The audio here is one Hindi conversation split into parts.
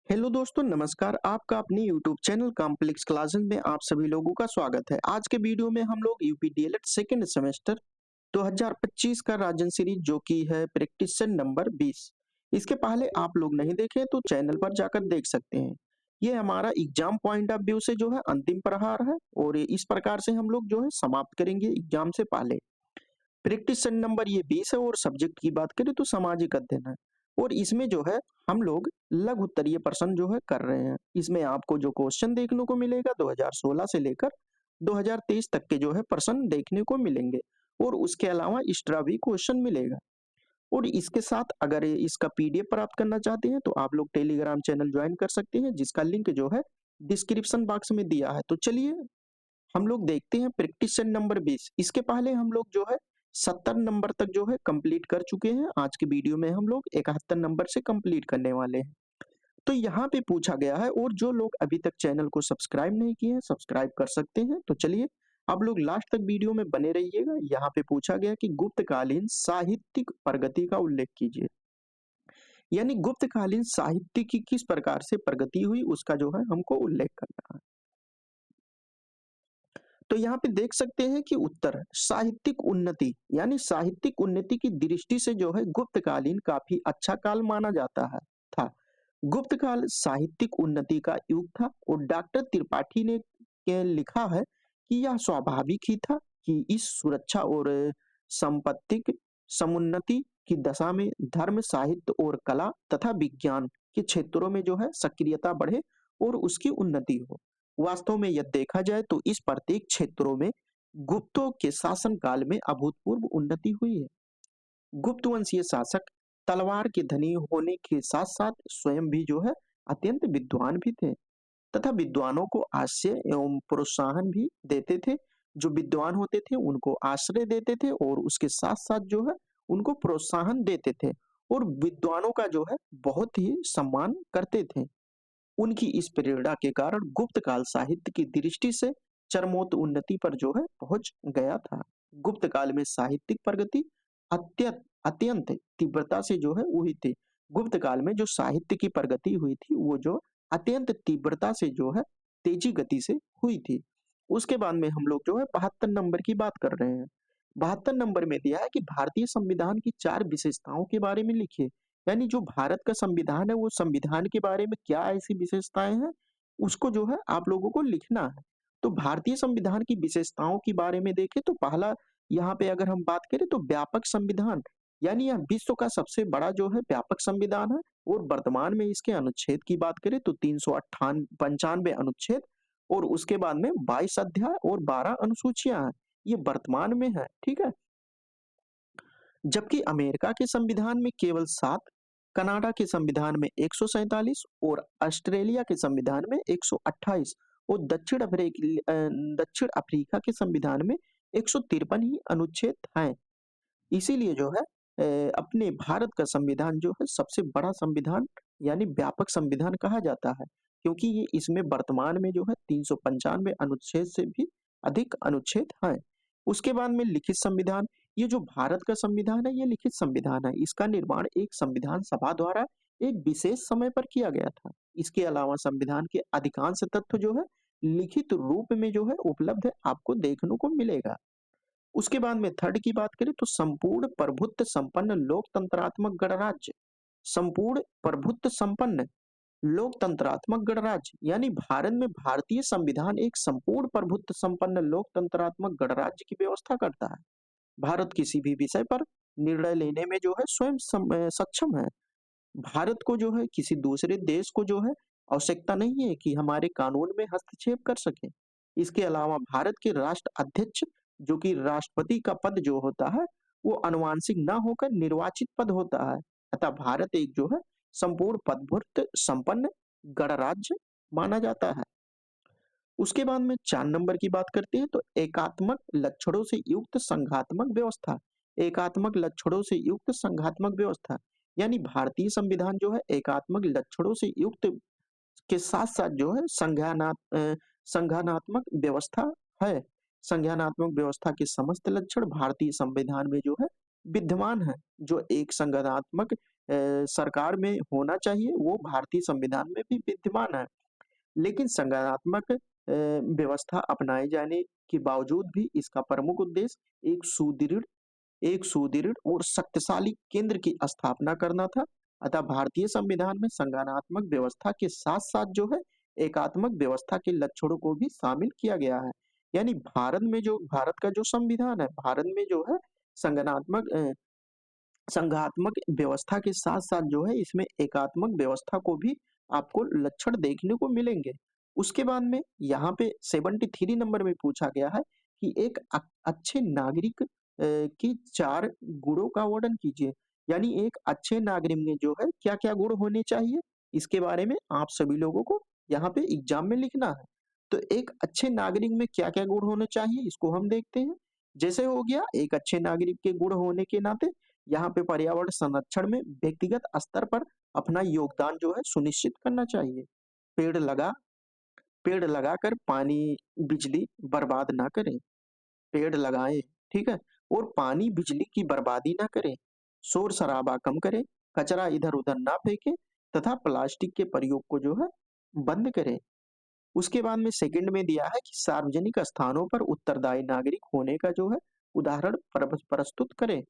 हेलो दोस्तों, नमस्कार। आपका अपने यूट्यूब चैनल कॉम्प्लेक्स क्लासेस में आप सभी लोगों का स्वागत है। आज के वीडियो में हम लोग यूपी डीएलएड सेकेंड सेमेस्टर 2025 का राजन सीरीज जो कि है प्रैक्टिस नंबर 20। इसके पहले आप लोग नहीं देखे तो चैनल पर जाकर देख सकते हैं। ये हमारा एग्जाम पॉइंट ऑफ व्यू से जो है अंतिम प्रहार है और इस प्रकार से हम लोग जो है समाप्त करेंगे एग्जाम से पहले। प्रैक्टिस नंबर ये 20 है और सब्जेक्ट की बात करें तो सामाजिक अध्ययन है। और इसमें जो है हम लोग लघु उत्तरीय प्रश्न जो है कर रहे हैं। इसमें आपको जो क्वेश्चन देखने को मिलेगा 2016 से लेकर 2023 तक के जो है प्रश्न देखने को मिलेंगे और उसके अलावा एक्स्ट्रा भी क्वेश्चन मिलेगा। और इसके साथ अगर इसका पीडीएफ प्राप्त करना चाहते हैं तो आप लोग टेलीग्राम चैनल ज्वाइन कर सकते हैं जिसका लिंक जो है डिस्क्रिप्शन बॉक्स में दिया है। तो चलिए हम लोग देखते हैं प्रैक्टिस नंबर 20। इसके पहले हम लोग जो है 70 नंबर तक जो है कंप्लीट कर चुके हैं। आज के वीडियो में हम लोग 71 नंबर से कंप्लीट करने वाले हैं। तो यहाँ पे पूछा गया है और जो लोग अभी तक चैनल को सब्सक्राइब नहीं किए हैं सब्सक्राइब कर सकते हैं। तो चलिए आप लोग लास्ट तक वीडियो में बने रहिएगा। यहाँ पे पूछा गया कि गुप्तकालीन साहित्यिक प्रगति का उल्लेख कीजिए। यानी गुप्तकालीन साहित्य की किस प्रकार से प्रगति हुई उसका जो है हमको उल्लेख करना है। तो यहाँ पे देख सकते हैं कि उत्तर साहित्यिक उन्नति, यानी साहित्यिक उन्नति की दृष्टि से जो है गुप्तकालीन काफी अच्छा काल माना जाता है था। गुप्त काल साहित्यिक उन्नति का युग था और डॉक्टर त्रिपाठी ने के लिखा है कि यह स्वाभाविक ही था कि इस सुरक्षा और संपत्तिक समुन्नति की दशा में धर्म, साहित्य और कला तथा विज्ञान के क्षेत्रों में जो है सक्रियता बढ़े और उसकी उन्नति हो। वास्तव में यदि देखा जाए तो इस प्रत्येक क्षेत्रों में गुप्तों के शासन काल में अभूतपूर्व उन्नति हुई है। गुप्त वंशीय शासक तलवार के धनी होने के साथ साथ स्वयं भी जो है अत्यंत विद्वान भी थे तथा विद्वानों को आश्रय एवं प्रोत्साहन भी देते थे। जो विद्वान होते थे उनको आश्रय देते थे और उसके साथ साथ जो है उनको प्रोत्साहन देते थे और विद्वानों का जो है बहुत ही सम्मान करते थे। उनकी इस प्रेरणा के कारण गुप्त काल साहित्य की दृष्टि से चरमोत्त उन्नति पर जो है पहुंच गया था। गुप्त काल में साहित्यिक प्रगति अत्यंत अत्यंत तीव्रता से जो है हुई थी। गुप्त काल में जो साहित्य की प्रगति हुई थी वो जो अत्यंत तीव्रता से जो है तेजी गति से हुई थी। उसके बाद में हम लोग जो है 72 नंबर की बात कर रहे हैं। 72 नंबर में दिया है कि भारतीय संविधान की 4 विशेषताओं के बारे में लिखिए। यानी जो भारत का संविधान है वो संविधान के बारे में क्या ऐसी विशेषताएं हैं उसको जो है आप लोगों को लिखना है। तो भारतीय संविधान की विशेषताओं के बारे में देखें तो पहला यहाँ पे अगर हम बात करें तो व्यापक संविधान, यानी यह विश्व का सबसे बड़ा जो है व्यापक संविधान है और वर्तमान में इसके अनुच्छेद की बात करें तो 395 अनुच्छेद और उसके बाद में 22 अध्याय और 12 अनुसूचियां हैं। ये वर्तमान में है, ठीक है। जबकि अमेरिका के संविधान में केवल 7, कनाडा के संविधान में 147 और ऑस्ट्रेलिया के संविधान में 128 और दक्षिण अफ्रीका के संविधान में 153 ही अनुच्छेद हैं। इसीलिए जो है अपने भारत का संविधान जो है सबसे बड़ा संविधान यानी व्यापक संविधान कहा जाता है क्योंकि ये इसमें वर्तमान में जो है 395 अनुच्छेद से भी अधिक अनुच्छेद हैं। उसके बाद में लिखित संविधान, ये जो भारत का संविधान है ये लिखित संविधान है। इसका निर्माण एक संविधान सभा द्वारा एक विशेष समय पर किया गया था। इसके अलावा संविधान के अधिकांश तत्व जो है लिखित रूप में जो है उपलब्ध है, आपको देखने को मिलेगा। उसके बाद में थर्ड की बात करें तो संपूर्ण प्रभुत्व संपन्न लोकतंत्रात्मक गणराज्य। संपूर्ण प्रभुत्व संपन्न लोकतंत्रात्मक गणराज्य यानी भारत में भारतीय संविधान एक संपूर्ण प्रभुत्व संपन्न लोकतंत्रात्मक गणराज्य की व्यवस्था करता है। भारत किसी भी विषय पर निर्णय लेने में जो है स्वयं सक्षम है। भारत को जो है किसी दूसरे देश को जो है आवश्यकता नहीं है कि हमारे कानून में हस्तक्षेप कर सके। इसके अलावा भारत के राष्ट्र अध्यक्ष जो कि राष्ट्रपति का पद जो होता है वो अनुवांशिक ना होकर निर्वाचित पद होता है। अतः भारत एक जो है संपूर्ण प्रभुत्व संपन्न गणराज्य माना जाता है। उसके बाद में 4 नंबर की बात करते हैं तो एकात्मक लक्षणों से युक्त संघात्मक व्यवस्था। एकात्मक लक्षणों से युक्त संघात्मक व्यवस्था यानी भारतीय संविधान जो है एकात्मक लक्षणों से युक्त के साथ साथ जो है संज्ञानात्मक व्यवस्था है। संज्ञानात्मक व्यवस्था के समस्त लक्षण भारतीय संविधान में जो है विद्यमान है। जो एक संज्ञानात्मक सरकार में होना चाहिए, वो भारतीय संविधान में भी विद्यमान है। लेकिन संज्ञानात्मक व्यवस्था अपनाए जाने के बावजूद भी इसका प्रमुख उद्देश्य एक सुदृढ़ और शक्तिशाली केंद्र की स्थापना करना था। अतः भारतीय संविधान में संज्ञानात्मक व्यवस्था के साथ-साथ जो है एकात्मक व्यवस्था के लक्षणों को भी शामिल किया गया है। यानी भारत का जो संविधान है, भारत में जो है संगनात्मक संघात्मक व्यवस्था के साथ-साथ जो है इसमें एकात्मक व्यवस्था को भी आपको लक्षण देखने को मिलेंगे। उसके बाद में यहाँ पे 73 नंबर में पूछा गया है कि एक अच्छे नागरिक की 4 गुणों का वर्णन कीजिए। यानी एक अच्छे नागरिक में जो है क्या-क्या गुण होने चाहिए? इसके बारे में आप सभी लोगों को यहाँ पे एग्ज़ाम में लिखना है। तो एक अच्छे नागरिक में क्या-क्या गुण होने चाहिए इसको हम देखते हैं। जैसे हो गया एक अच्छे नागरिक के गुण होने के नाते यहाँ पे पर्यावरण संरक्षण में व्यक्तिगत स्तर पर अपना योगदान जो है सुनिश्चित करना चाहिए। पेड़ लगा पेड़ लगाकर पानी, बिजली बर्बाद ना करें। पेड़ लगाएँ, ठीक है? और पानी, बिजली की बर्बादी ना करें। शोर-शराबा कम करें, कचरा इधर-उधर ना फेंकें तथा प्लास्टिक के प्रयोग को जो है बंद करें। उसके बाद में सेकंड में दिया है कि सार्वजनिक स्थानों पर उत्तरदायी नागरिक होने का जो है उदाहरण प्रस्तुत करें।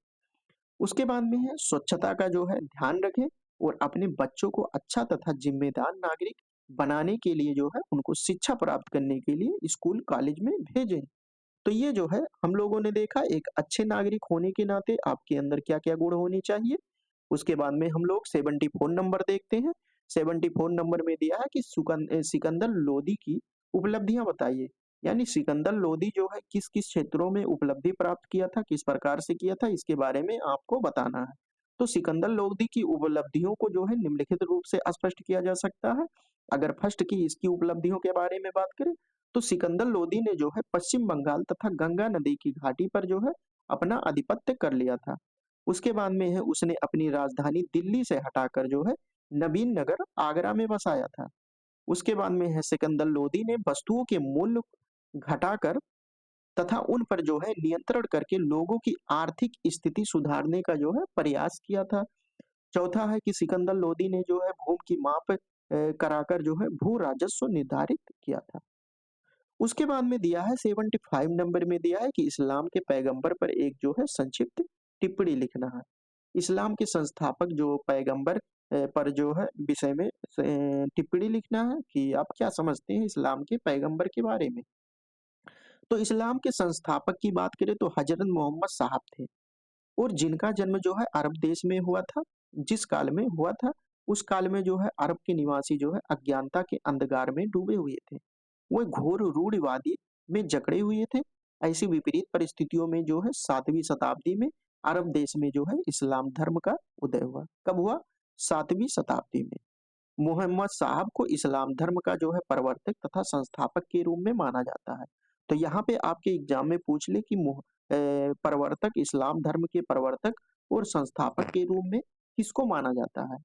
उसके बाद में है स्वच्छता का जो है ध्यान रखें और अपने बच्चों को अच्छा तथा जिम्मेदार नागरिक बनाने के लिए जो है उनको शिक्षा प्राप्त करने के लिए स्कूल कॉलेज में भेजें। तो ये जो है हम लोगों ने देखा एक अच्छे नागरिक होने के नाते आपके अंदर क्या-क्या गुण होने चाहिए। उसके बाद में हम लोग 74 नंबर देखते हैं। 74 नंबर में दिया है कि सिकंदर लोदी की उपलब्धियां बताइए। यानी सिकंदर लोदी जो है किस-किस क्षेत्रों में उपलब्धि प्राप्त किया था, किस प्रकार से किया था, इसके बारे में आपको बताना है। तो सिकंदर लोदी की उपलब्धियों को जो है निम्नलिखित रूप से स्पष्ट किया जा सकता है। अगर फर्स्ट की इसकी उपलब्धियों के बारे में बात करें तो सिकंदर लोदी ने जो है पश्चिम बंगाल तथा गंगा नदी की घाटी पर जो है अपना आधिपत्य कर लिया था। उसके बाद में है उसने अपनी राजधानी दिल्ली से हटाकर जो है नवीन नगर आगरा में बसाया था। उसके बाद में है सिकंदर लोदी ने वस्तुओं के मूल्य घटाकर तथा उन पर जो है नियंत्रण करके लोगों की आर्थिक स्थिति सुधारने का जो है प्रयास किया था। चौथा है कि सिकंदर लोदी ने जो है भूमि की माप कराकर जो है भू राजस्व निर्धारित किया था। उसके बाद में दिया है 75 नंबर में दिया है कि इस्लाम के पैगंबर पर एक जो है संक्षिप्त टिप्पणी लिखना है। इस्लाम के संस्थापक जो पैगंबर पर जो है विषय में टिप्पणी लिखना है कि आप क्या समझते हैं इस्लाम के पैगंबर के बारे में। तो इस्लाम के संस्थापक की बात करें तो हजरत मोहम्मद साहब थे और जिनका जन्म जो है अरब देश में हुआ था। जिस काल में हुआ था उस काल में जो है अरब के निवासी जो है अज्ञानता के अंधकार में डूबे हुए थे। वो घोर रूढ़िवादी में जकड़े हुए थे। ऐसी विपरीत परिस्थितियों में जो है 7वीं शताब्दी में अरब देश में जो है इस्लाम धर्म का उदय हुआ। कब हुआ? 7वीं शताब्दी में। मोहम्मद साहब को इस्लाम धर्म का जो है प्रवर्तक तथा संस्थापक के रूप में माना जाता है। तो यहाँ पे आपके एग्जाम में पूछ ले कि प्रवर्तक इस्लाम धर्म के प्रवर्तक और संस्थापक के रूप में किसको माना जाता है?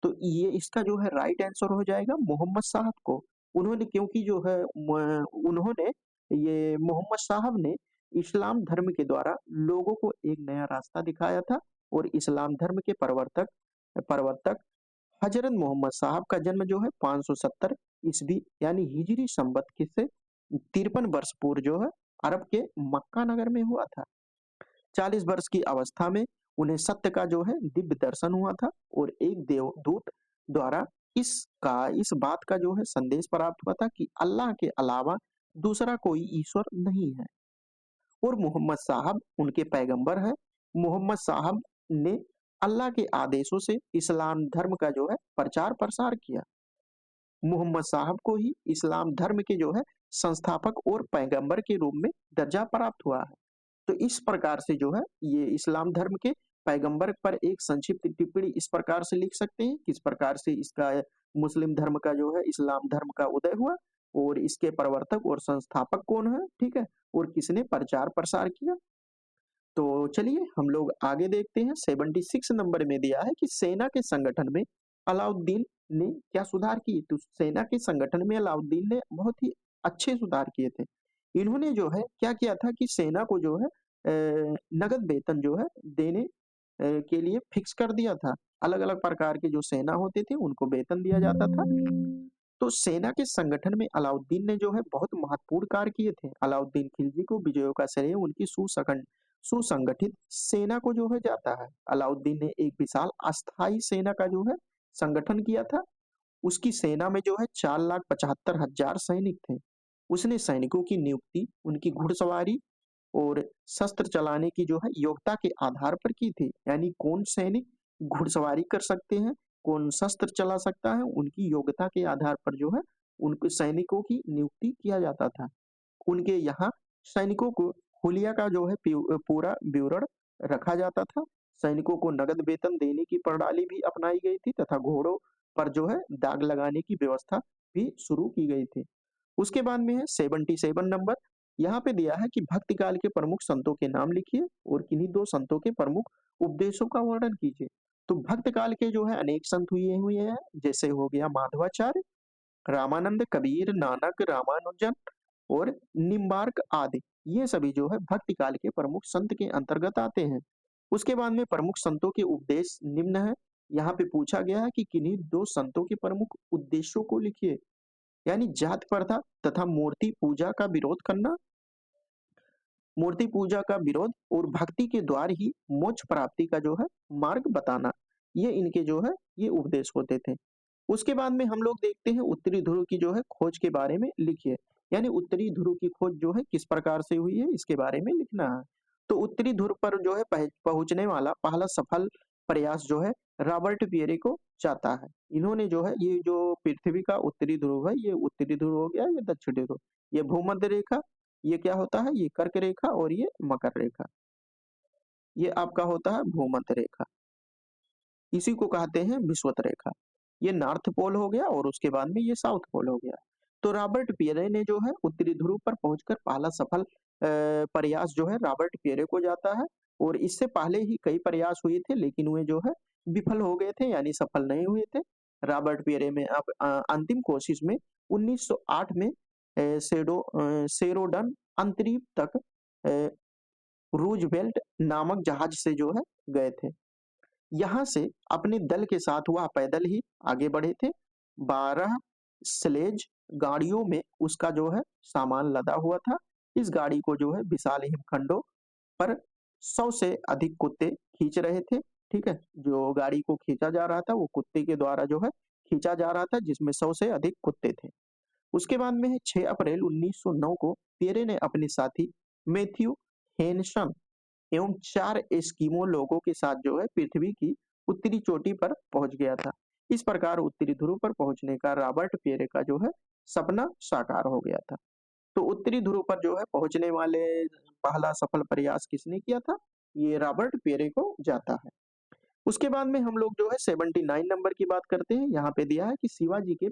तो ये इसका जो है राइट आंसर हो जाएगा मोहम्मद साहब को। उन्होंने क्योंकि जो है उन्होंने ये मोहम्मद साहब ने इस्लाम धर्म के द्वारा लोगों को एक नया रास्ता दिखाया था और इस्लाम धर्म के प्रवर्तक प्रवर्तक हजरत मोहम्मद साहब का जन्म जो है 570 ईस्वी यानी हिजरी संवत के से 53 वर्ष पूर्व जो है अरब के मक्का नगर में हुआ था। 40 वर्ष की अवस्था में उन्हें सत्य का जो है दिव्य दर्शन हुआ था और एक देवदूत द्वारा इस बात का जो है संदेश प्राप्त हुआ था कि अल्लाह के अलावा दूसरा कोई ईश्वर नहीं है और मोहम्मद साहब उनके पैगंबर है। मोहम्मद साहब ने अल्लाह के आदेशों से इस्लाम धर्म का जो है प्रचार प्रसार किया। मोहम्मद साहब को ही इस्लाम धर्म के जो है संस्थापक और पैगंबर के रूप में दर्जा प्राप्त हुआ है। तो इस प्रकार से जो है ये इस्लाम धर्म के पैगंबर पर एक संक्षिप्त टिप्पणी इस प्रकार से लिख सकते हैं किस प्रकार से इसका मुस्लिम धर्म का जो है इस्लाम धर्म का उदय हुआ और इसके प्रवर्तक और संस्थापक कौन है, ठीक है, और किसने प्रचार प्रसार किया। तो चलिए हम लोग आगे देखते हैं। 76 नंबर में दिया है कि सेना के संगठन में अलाउद्दीन ने क्या सुधार किए। तो सेना के संगठन में अलाउद्दीन ने बहुत ही अच्छे सुधार किए थे। इन्होंने जो है क्या किया था कि सेना को जो है नगद वेतन जो है देने के लिए फिक्स कर दिया था। अलग-अलग प्रकार के जो सेना होते थे उनको वेतन दिया जाता था। तो सेना के संगठन में अलाउद्दीन ने जो है बहुत महत्वपूर्ण कार्य किए थे। अलाउद्दीन खिलजी को विजयों का श्रेय उनकी सुसंगठित सेना को जो है जाता है। अलाउद्दीन ने एक विशाल अस्थायी सेना का जो है संगठन किया था। उसकी सेना में जो है 4,75,000 सैनिक थे। उसने सैनिकों की नियुक्ति उनकी घुड़सवारी और शस्त्र चलाने की जो है योग्यता के आधार पर की थी। यानी कौन सैनिक घुड़सवारी कर सकते हैं, कौन शस्त्र चला सकता है, उनकी योग्यता के आधार पर जो है उनके सैनिकों की नियुक्ति किया जाता था। उनके यहाँ सैनिकों को हुलिया का जो है पूरा विवरण रखा जाता था। सैनिकों को नगद वेतन देने की प्रणाली भी अपनाई गई थी तथा घोड़ों पर जो है दाग लगाने की व्यवस्था भी शुरू की गई थी। उसके बाद में है 77 नंबर। यहाँ पे दिया है कि भक्ति काल के प्रमुख संतों के नाम लिखिए और किन्हीं दो संतों के प्रमुख उपदेशों का वर्णन कीजिए। तो भक्त काल के जो है अनेक संत हुए हुए हैं, जैसे हो गया माधवाचार्य, रामानंद, कबीर, नानक, रामानुजन और निम्बार्क आदि। ये सभी जो है भक्ति काल के प्रमुख संत के अंतर्गत आते हैं। उसके बाद में प्रमुख संतों के उपदेश निम्न है। यहाँ पे पूछा गया है कि किन्हीं दो संतों के प्रमुख उद्देश्यों को लिखिए। यानी जात प्रथा तथा मूर्ति पूजा का विरोध और भक्ति के द्वार ही मोक्ष प्राप्ति का जो है मार्ग बताना, ये इनके जो है ये उपदेश होते थे। उसके बाद में हम लोग देखते हैं उत्तरी ध्रुव की जो है खोज के बारे में लिखिए। यानी उत्तरी ध्रुव की खोज जो है किस प्रकार से हुई है इसके बारे में लिखना है। तो उत्तरी ध्रुव पर जो है पहुंचने वाला पहला सफल प्रयास जो है रॉबर्ट पियरे को जाता है। इन्होंने जो है ये जो पृथ्वी का उत्तरी ध्रुव है, ये उत्तरी ध्रुव हो गया, ये दक्षिणी ध्रुव, ये भूमध्य रेखा, ये क्या होता है, ये कर्क रेखा और ये मकर रेखा, ये आपका होता है भूमध्य रेखा। इसी को कहते हैं विषुवत रेखा। ये नॉर्थ पोल हो गया और उसके बाद में ये साउथ पोल हो गया। तो रॉबर्ट पियरे ने जो है उत्तरी ध्रुव पर पहुंचकर पहला सफल प्रयास जो है रॉबर्ट पियरे को जाता है। और इससे पहले ही कई प्रयास हुए थे लेकिन वे जो है विफल हो गए थे, यानी सफल नहीं हुए थे। रॉबर्ट पियरे में अब अंतिम कोशिश में 1908 में शेरोडन अंतरिक्ष तक अ, रूजवेल्ट नामक जहाज से जो है गए थे। यहाँ से अपने दल के साथ वह पैदल ही आगे बढ़े थे। 12 स्लेज गाड़ियों में उसका जो है सामान लदा हुआ था। इस गाड़ी को जो है विशाल हिमखंडों पर 100 से अधिक कुत्ते खींच रहे थे। ठीक है, जो गाड़ी को खींचा जा रहा था वो कुत्ते के द्वारा जो है खींचा जा रहा था, जिसमें 100 से अधिक कुत्ते थे। उसके बाद में है 6 अप्रैल 1909 को पियरे ने अपने साथी मैथ्यू हेनसन एवं 4 एस्किमो लोगों के साथ जो है पृथ्वी की उत्तरी चोटी पर पहुंच गया था। इस प्रकार उत्तरी ध्रुव पर पहुंचने का रॉबर्ट पियरे का जो है सपना साकार हो गया था। तो उत्तरी ध्रुव पर जो है पहुंचने वाले पहला सफल प्रयास किसने किया था? ये रॉबर्ट पियरे को जाता है। उसके बाद में हम लोग जो है 79 नंबर की बात करते हैं। यहाँ पे दिया है कि शिवाजी के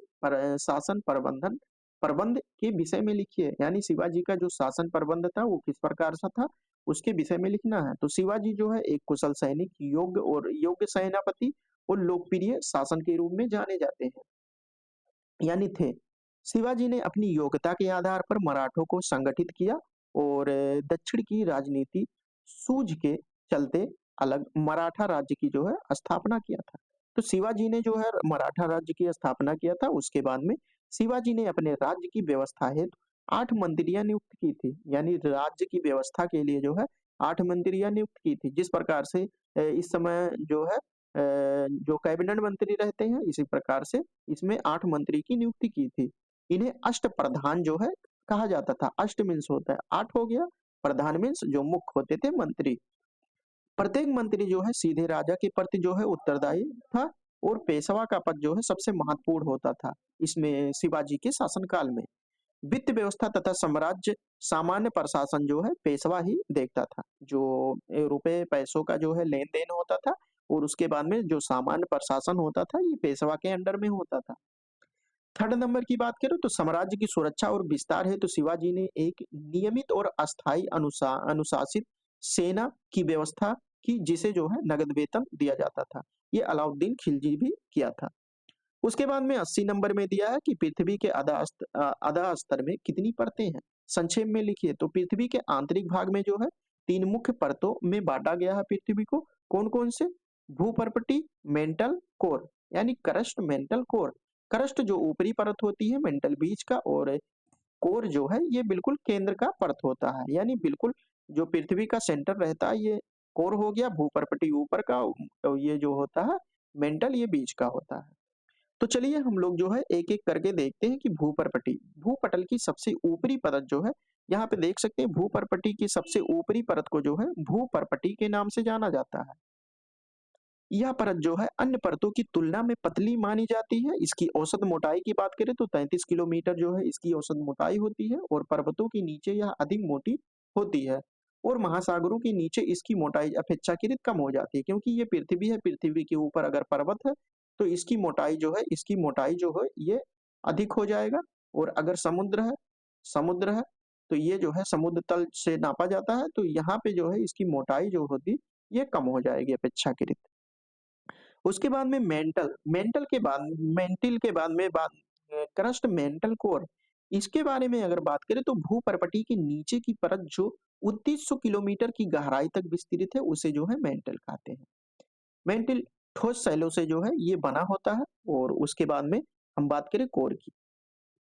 शासन प्रबंध के विषय में लिखिए। यानी शिवाजी का जो शासन प्रबंध था वो किस प्रकार सा था, उसके विषय में लिखना है। तो शिवाजी जो है एक कुशल सैनिक, योग्य सेनापति और लोकप्रिय शासन के रूप में जाने जाते हैं, यानी थे। शिवाजी ने अपनी योग्यता के आधार पर मराठों को संगठित किया और दक्षिण की राजनीति सूझ के चलते अलग मराठा राज्य की जो है स्थापना किया था। तो शिवाजी ने जो है मराठा राज्य की स्थापना किया था। उसके बाद में शिवाजी ने अपने राज्य की व्यवस्था हेतु 8 मंत्रियां नियुक्त की थी। यानी राज्य की व्यवस्था के लिए जो है 8 मंत्रियां नियुक्त की थी। जिस प्रकार से इस समय जो है जो कैबिनेट मंत्री रहते हैं, इसी प्रकार से इसमें 8 मंत्री की नियुक्ति की थी। इन्हें अष्ट प्रधान जो है कहा जाता था। अष्ट मीन्स होता है 8 हो गया, प्रधान मीन्स जो मुख्य होते थे मंत्री। प्रत्येक मंत्री जो है सीधे राजा के प्रति जो है उत्तरदायी था और पेशवा का पद जो है सबसे महत्वपूर्ण होता था इसमें शिवाजी के शासनकाल में। वित्त व्यवस्था तथा साम्राज्य सामान्य प्रशासन जो है पेशवा ही देखता था। जो रुपए पैसों का जो है लेन देन होता था और उसके बाद में जो सामान्य प्रशासन होता था ये पेशवा के अंडर में होता था। थर्ड नंबर की बात करें तो साम्राज्य की सुरक्षा और विस्तार है तो शिवाजी ने एक नियमित और अस्थायी अनुशासित सेना की व्यवस्था की, जिसे जो है नगद वेतन दिया जाता था। ये अलाउद्दीन खिलजी भी किया था। उसके बाद में 80 नंबर में दिया है कि पृथ्वी के आधा स्तर में कितनी परतें हैं, संक्षेप में लिखिए। तो पृथ्वी के आंतरिक भाग में जो है 3 मुख्य परतों में बांटा गया है पृथ्वी को। कौन-कौन से? भूपर्पटी, मेंटल कोर यानी क्रस्ट, मेंटल कोर। क्रस्ट जो ऊपरी परत होती है मेंटल बीज का, और कोर जो है ये बिल्कुल केंद्र का परत होता है, यानी बिल्कुल जो पृथ्वी का सेंटर रहता है ये कोर हो गया, भूपर्पटी ऊपर का, तो ये जो होता है मेंटल ये बीच का होता है। तो चलिए हम लोग जो है एक-एक करके देखते हैं कि भूपर्पटी, भूपटल की सबसे ऊपरी परत जो है, यहाँ पे देख सकते हैं भूपर्पटी की सबसे ऊपरी परत को जो है भूपर्पटी के नाम से जाना जाता है। यह परत जो है अन्य परतों की तुलना में पतली मानी जाती है। इसकी औसत मोटाई की बात करें तो 33 किलोमीटर जो है इसकी औसत मोटाई होती है, और पर्वतों के नीचे यह अधिक मोटी होती है, और महासागरों के नीचे इसकी मोटाई अपेक्षाकृत कम हो जाती है, क्योंकि ये पृथ्वी है, पृथ्वी के ऊपर अगर पर्वत है तो इसकी मोटाई जो है ये अधिक हो जाएगा, और अगर समुद्र है तो ये जो है समुद्र तल से नापा जाता है, तो यहाँ पे जो है इसकी मोटाई जो होगी ये कम हो जाएगी अपेक्षाकृत। उसके बाद में मेंटिल के बाद में क्रस्ट, मेंटल कोर। इसके बारे में अगर बात करें तो भूपर्पटी के नीचे की परत जो 2900 किलोमीटर की गहराई तक विस्तृत है उसे जो है मेंटल कहते हैं। मेंटिल ठोस शैलों से जो है ये बना होता है, और उसके बाद में हम बात करें कोर की,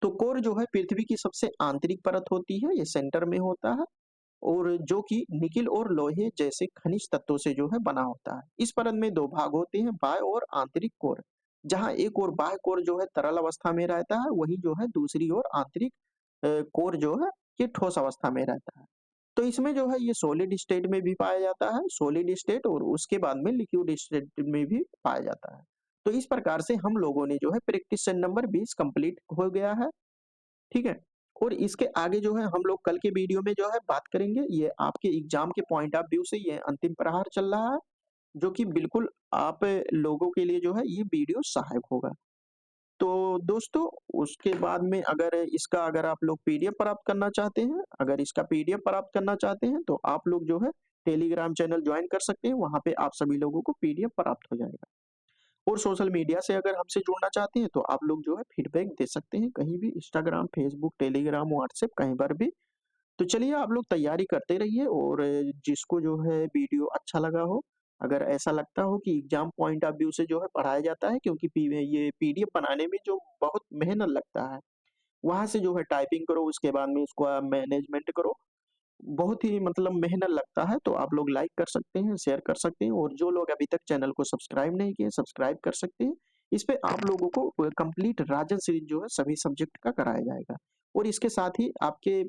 तो कोर जो है पृथ्वी की सबसे आंतरिक परत होती है, ये सेंटर में होता है, और जो कि निकिल और लोहे जैसे खनिज तत्वों से जो है बना होता है। इस परत में 2 भाग होते हैं, बाह्य और आंतरिक कोर। जहाँ एक और बाह्य कोर जो है तरल अवस्था में रहता है, वहीं जो है दूसरी ओर आंतरिक कोर जो है ये ठोस अवस्था में रहता है। तो इसमें जो है ये सॉलिड स्टेट में भी पाया जाता है, सॉलिड स्टेट, और उसके बाद में लिक्विड स्टेट में भी पाया जाता है। तो इस प्रकार से हम लोगों ने जो है प्रैक्टिस सेट नंबर 20 कंप्लीट हो गया है। ठीक है? और इसके आगे जो है हम लोग कल के वीडियो में जो है बात करेंगे, ये आपके एग्ज़ाम के पॉइंट ऑफ व्यू से ये अंतिम प्रहार चल रहा है, जो कि बिल्कुल आप लोगों के लिए जो है ये वीडियो सहायक होगा। तो दोस्तों, उसके बाद में अगर आप लोग पीडीएफ प्राप्त करना चाहते हैं, अगर इसका पीडीएफ प्राप्त करना चाहते हैं तो आप लोग जो है टेलीग्राम चैनल जॉइन कर सकते हैं, वहाँ पे आप सभी लोगों को पीडीएफ प्राप्त हो जाएगा। और सोशल मीडिया से अगर हमसे जुड़ना चाहते हैं तो आप लोग जो है फीडबैक दे सकते हैं कहीं भी, इंस्टाग्राम, फेसबुक, टेलीग्राम, व्हाट्सएप कहीं पर भी। तो चलिए आप लोग तैयारी करते रहिए, और जिसको जो है वीडियो अच्छा लगा हो, अगर ऐसा लगता हो कि एग्जाम पॉइंट ऑफ व्यू से जो है पढ़ाया जाता है, क्योंकि ये पीडीएफ बनाने में जो बहुत मेहनत लगता है, वहाँ से जो है टाइपिंग करो, उसके बाद में उसको मैनेजमेंट करो, बहुत ही मतलब मेहनत लगता है, तो आप लोग लाइक कर सकते हैं, शेयर कर सकते हैं, और जो लोग अभी तक चैनल को सब्सक्राइब नहीं किए, सब्सक्राइब कर सकते हैं। इस पे आप लोगों को कंप्लीट राजन सीरीज जो है सभी सब्जेक्ट का कराया जाएगा, और इसके साथ ही आपके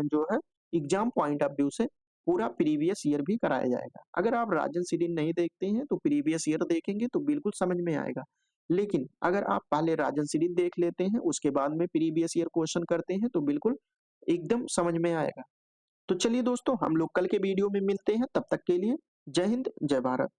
जो है एग्जाम पॉइंट ऑफ व्यू से पूरा प्रीवियस ईयर भी कराया जाएगा। अगर आप राजन सीरीज नहीं देखते हैं तो प्रीवियस ईयर देखेंगे तो बिल्कुल समझ में आएगा। लेकिन अगर आप पहले राजन सीरीज देख लेते हैं, उसके बाद में प्रीवियस ईयर क्वेश्चन करते हैं तो बिल्कुल एकदम समझ में आएगा। तो चलिए दोस्तों, हम लोग कल के वीडियो में मिलते हैं, तब तक के लिए जय हिंद, जय भारत।